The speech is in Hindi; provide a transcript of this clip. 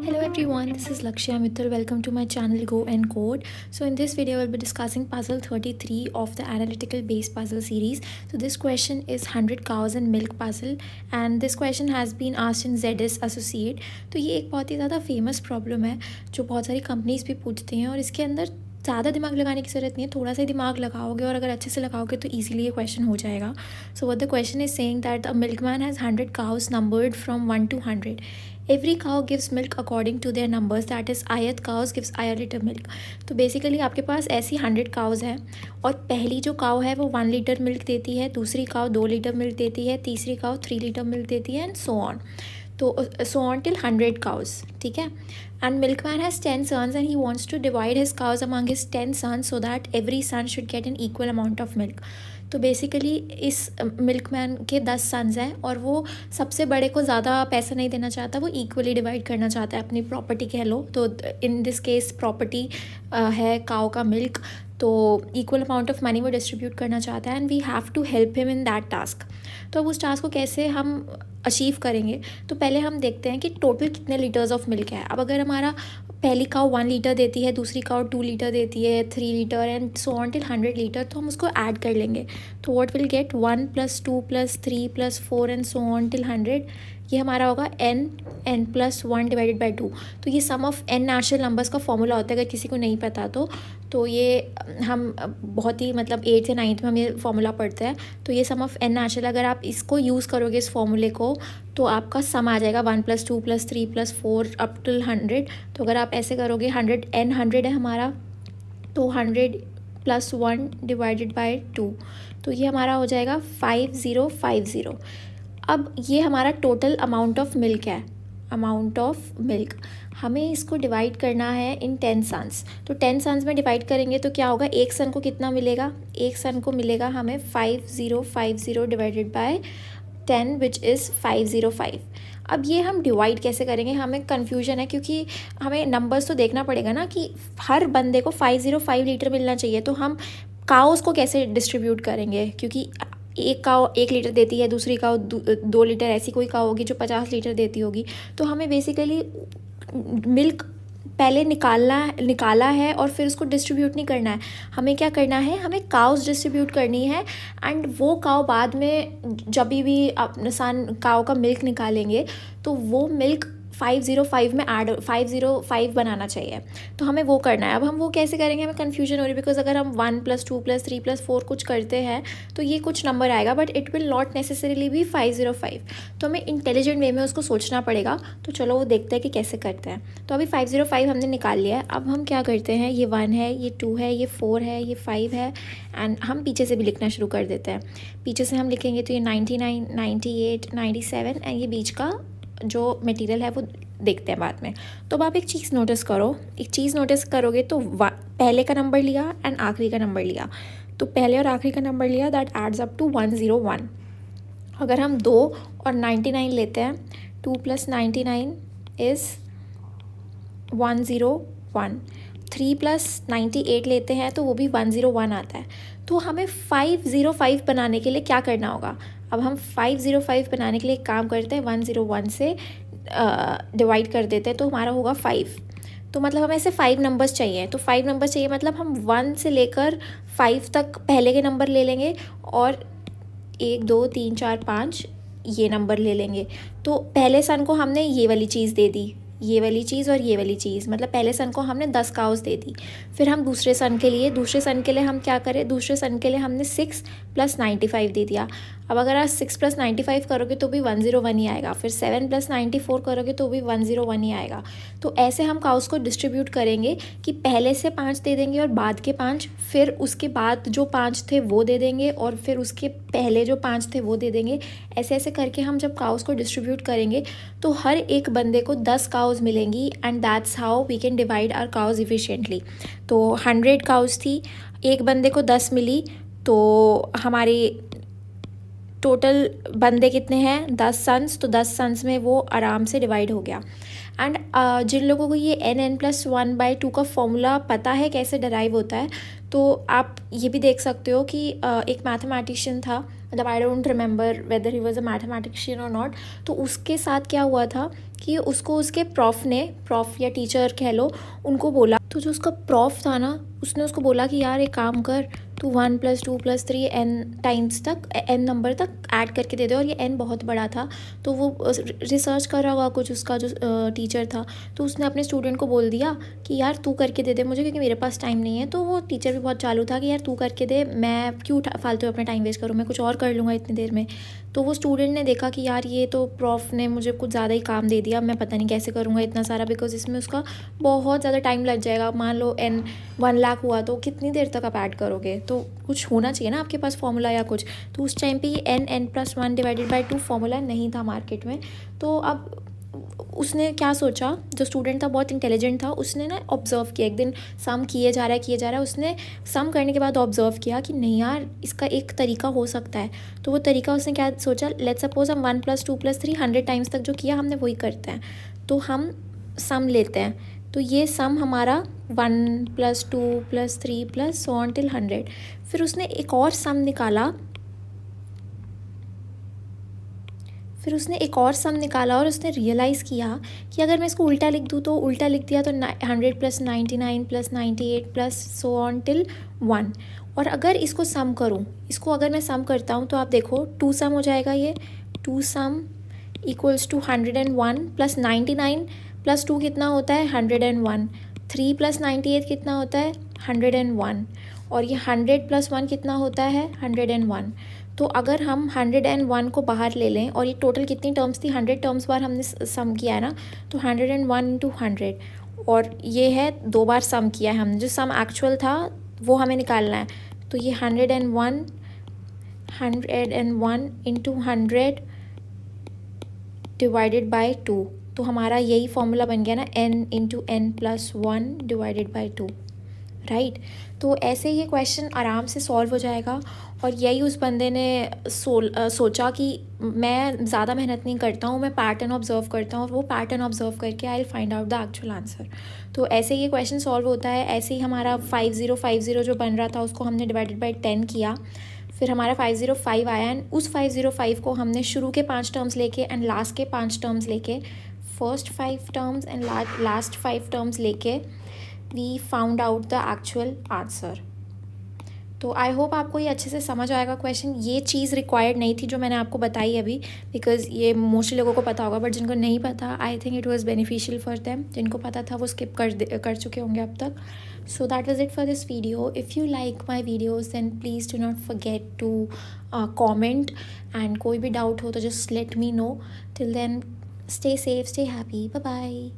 Hello everyone, this is Lakshya Mittal. Welcome to my channel Go and Code. So in this video, I will be discussing puzzle 33 of the analytical based puzzle series. So this question is 100 cows and milk puzzle and this question has been asked in ZS Associate. तो ये एक बहुत ही ज़्यादा फेमस प्रॉब्लम है जो बहुत सारी कंपनीज भी पूछती हैं और इसके अंदर ज़्यादा दिमाग लगाने की ज़रूरत नहीं है, थोड़ा सा ही दिमाग लगाओगे और अगर अच्छे से लगाओगे तो ईजिली ये क्वेश्चन हो जाएगा. So what the question is saying that a milkman has 100 cows numbered from 1 to 100. Every cow gives milk according to their numbers, that is ith cows gives I liter milk. तो बेसिकली आपके पास ऐसी 100 काउज़ हैं और पहली जो काउ है वो 1 लीटर मिल्क देती है, दूसरी काउ 2 लीटर मिल्क देती है, तीसरी काउ 3 लीटर मिल्क देती है एंड सो ऑन. तो सो ऑन टिल 100 cows, ठीक है. And milkman has 10 sons and he wants to divide his cows among his 10 sons so that every son should get an equal amount of milk. तो बेसिकली इस मिल्कमैन के 10 सन्स हैं और वो सबसे बड़े को ज़्यादा पैसा नहीं देना चाहता, वो इक्वली डिवाइड करना चाहता है, अपनी प्रॉपर्टी कह लो. तो इन दिस केस प्रॉपर्टी है काऊ का मिल्क, तो इक्वल अमाउंट ऑफ मनी वो डिस्ट्रीब्यूट करना चाहता है and we have to help him in that task. तो अब उस टास्क को कैसे हम अचीव करेंगे, तो पहले हम देखते हैं कि टोटल कितने लीटर्स ऑफ मिल्क है. अब अगर हमारा पहली काउ 1 लीटर देती है, दूसरी काउ 2 लीटर देती है, 3 litre and so on till 100 litre, तो हम उसको ऐड कर लेंगे. तो what will get 1 + 2 + 3 + 4 and so on till 100. ये हमारा होगा n + 1 / 2. तो ये सम ऑफ n नेचुरल नंबर्स का फॉर्मूला होता है, अगर किसी को नहीं पता तो ये हम बहुत ही मतलब 8th या 9th में हम ये फॉर्मूला पढ़ते हैं. तो ये सम ऑफ n नेचुरल, अगर आप इसको यूज़ करोगे इस फॉर्मूले को तो आपका सम आ जाएगा 1 + 2 + 3 + 4 अप टिल 100. तो अगर आप ऐसे करोगे 100 है हमारा, तो 100 + 1 / 2, तो ये हमारा हो जाएगा 5050. अब ये हमारा टोटल अमाउंट ऑफ मिल्क है. अमाउंट ऑफ मिल्क हमें इसको डिवाइड करना है इन 10 सन्स. तो 10 सन्स में डिवाइड करेंगे तो क्या होगा, एक सन को कितना मिलेगा, एक सन को मिलेगा हमें 5050 / 10 विच इज़ 505. अब ये हम डिवाइड कैसे करेंगे, हमें कन्फ्यूजन है क्योंकि हमें नंबर्स तो देखना पड़ेगा ना कि हर बंदे को 505 लीटर मिलना चाहिए. तो हम काउस को कैसे डिस्ट्रीब्यूट करेंगे, क्योंकि एक काउ 1 लीटर देती है, दूसरी काउ 2 लीटर, ऐसी कोई काउ होगी जो 50 लीटर देती होगी. तो हमें बेसिकली मिल्क पहले निकाला है और फिर उसको डिस्ट्रीब्यूट नहीं करना है. हमें क्या करना है, हमें काउस डिस्ट्रीब्यूट करनी है एंड वो काउ बाद में जब भी आप इंसान काउ का मिल्क निकालेंगे तो वो मिल्क 505 में ऐड 505 बनाना चाहिए. तो हमें वो करना है. अब हम वो कैसे करेंगे, हमें कन्फ्यूजन हो रही है बिकॉज अगर हम 1 + 2 + 3 + 4 कुछ करते हैं तो ये कुछ नंबर आएगा but it will not necessarily भी 505. तो हमें इंटेलिजेंट वे में उसको सोचना पड़ेगा. तो चलो वो देखते हैं कि कैसे करते हैं. तो अभी 505 हमने निकाल लिया है. अब हम क्या करते हैं, ये 1 है, ये 2 है, ये 4 है, ये 5 है एंड हम पीछे से भी लिखना शुरू कर देते हैं. पीछे से हम लिखेंगे तो ये 99 98 97 एंड ये बीच का जो मटेरियल है वो देखते हैं बाद में. तो अब आप एक चीज़ नोटिस करोगे तो पहले का नंबर लिया एंड आखिरी का नंबर लिया. तो पहले और आखिरी का नंबर लिया, दैट एड्स अप टू 101. अगर हम 2 और 99 लेते हैं, 2 + 99 इज़ 101. 3 + 98 लेते हैं तो वो भी 101 आता है. तो हमें 505 बनाने के लिए क्या करना होगा, अब हम 505 बनाने के लिए एक काम करते हैं, 101 से डिवाइड कर देते हैं तो हमारा होगा 5. तो मतलब हमें ऐसे 5 नंबर्स चाहिए. तो 5 नंबर्स चाहिए मतलब हम 1 से लेकर 5 तक पहले के नंबर ले लेंगे और 1 2 3 4 5 ये नंबर ले लेंगे. तो पहले सन को हमने ये वाली चीज़ दे दी, ये वाली चीज़ और ये वाली चीज़, मतलब पहले सन को हमने 10 काउस दे दी. फिर हम दूसरे सन के लिए हम क्या करें, दूसरे सन के लिए हमने 6 + 95 दे दिया. अब अगर आप 6 + 95 करोगे तो भी 101 ही आएगा. फिर 7 + 94 करोगे तो भी 101 ही आएगा. तो ऐसे हम काउस को डिस्ट्रीब्यूट करेंगे कि पहले से 5 दे देंगे और बाद के 5, फिर उसके बाद जो 5 थे वो दे देंगे और फिर उसके पहले जो 5 थे वो दे देंगे. ऐसे ऐसे करके हम जब काउस को डिस्ट्रीब्यूट करेंगे तो हर एक बंदे को 10 काउस मिलेंगी and that's how we can divide our cows efficiently. तो 100 काउस थी, एक बंदे को 10 मिली, तो हमारी टोटल बंदे कितने हैं, 10 सन्स. तो 10 सन्स में वो आराम से डिवाइड हो गया. एंड जिन लोगों को ये n + 1/2 का फॉर्मूला पता है कैसे डराइव होता है, तो आप ये भी देख सकते हो कि एक मैथमेटिशियन था, मतलब I don't remember weather he was a mathematician और नॉट, तो उसके साथ क्या हुआ था कि उसको उसके प्रॉफ या टीचर कह लो, उनको बोला, तो जो उसका प्रॉफ था ना, उसने उसको बोला कि यार एक काम कर, तू 1+2+3 n टाइम्स तक, n नंबर तक ऐड करके दे दे, और ये n बहुत बड़ा था, तो वो रिसर्च कर रहा होगा कुछ उसका जो टीचर था, तो उसने अपने स्टूडेंट को बोल दिया कि यार तू करके दे दे मुझे, क्योंकि मेरे पास टाइम नहीं है। तो वो टीचर भी बहुत चालू था कि यार तू करके दे, मैं क्यों फालतू अपना टाइम वेस्ट करूँ, मैं कुछ और कर लूँगा इतनी देर में। तो वो स्टूडेंट ने देखा कि यार ये तो प्रॉफ ने मुझे कुछ ज़्यादा ही काम दे दिया, मैं पता नहीं कैसे करूँगा इतना सारा, बिकॉज इसमें उसका बहुत ज़्यादा टाइम लग जाएगा। मान लो n 1 लाख हुआ तो कितनी देर तक आप ऐड करोगे, तो कुछ होना चाहिए ना आपके पास फॉर्मूला या कुछ। तो उस टाइम पे ये n+1/2 फॉर्मूला नहीं था मार्केट में। तो अब उसने क्या सोचा, जो स्टूडेंट था बहुत इंटेलिजेंट था, उसने ना ऑब्जर्व किया, एक दिन सम किए जा रहा है, उसने सम करने के बाद ऑब्जर्व किया कि नहीं यार इसका एक तरीका हो सकता है। तो वो तरीका उसने क्या सोचा, लेट्स सपोज हम 1+2+3 100 टाइम्स तक जो किया हमने वही करते हैं, तो हम सम लेते हैं। तो ये सम हमारा 1+2+3+ so on till 100। फिर उसने एक और सम निकाला, और उसने रियलाइज़ किया कि अगर मैं इसको उल्टा लिख दूँ, तो उल्टा लिख दिया तो 100+99+98+ सो ऑन टिल 1। और अगर इसको सम करूँ, अगर मैं सम करता हूँ, तो आप देखो 2 सम हो जाएगा, ये 2 सम इक्वल्स टू 101 + 99 + 2 कितना होता है 101, 3 + 98 कितना होता है 101, और ये 100 + 1 कितना होता है 101। तो अगर हम 101 को बाहर ले लें, और ये टोटल कितनी टर्म्स थी 100 टर्म्स बार हमने सम किया है ना, तो 101 × 100, और ये है 2 बार सम किया है हमने, जो सम एक्चुअल था वो हमें निकालना है। तो ये 101 × 100 डिवाइडेड बाई 2, तो हमारा यही फॉर्मूला बन गया ना, n × n+1 divided by 2, right. तो ऐसे ये क्वेश्चन आराम से सॉल्व हो जाएगा। और यही उस बंदे ने सोचा कि मैं ज़्यादा मेहनत नहीं करता हूँ, मैं पैटर्न ऑब्जर्व करता हूँ, और वो पैटर्न ऑब्जर्व करके I will find out the actual answer. तो ऐसे ये क्वेश्चन सॉल्व होता है। ऐसे ही हमारा 5050 जो बन रहा था उसको हमने डिवाइडेड बाई 10 किया, फिर हमारा 505 आया, एंड उस 505 को हमने शुरू के 5 टर्म्स लेके एंड लास्ट के 5 टर्म्स लेके, first 5 terms and last 5 terms लेके we found out the actual answer. तो आई होप आपको ये अच्छे से समझ आएगा क्वेश्चन। ये चीज़ रिक्वायर्ड नहीं थी जो मैंने आपको बताई अभी, बिकॉज ये मोस्टली लोगों को पता होगा, बट जिनको नहीं पता I think it was beneficial for them. जिनको पता था वो स्किप कर चुके होंगे अब तक। So that was it for this video. If you like my videos then please do not forget to comment, and कोई भी डाउट हो तो just let me know. Till then stay safe, stay happy, bye bye.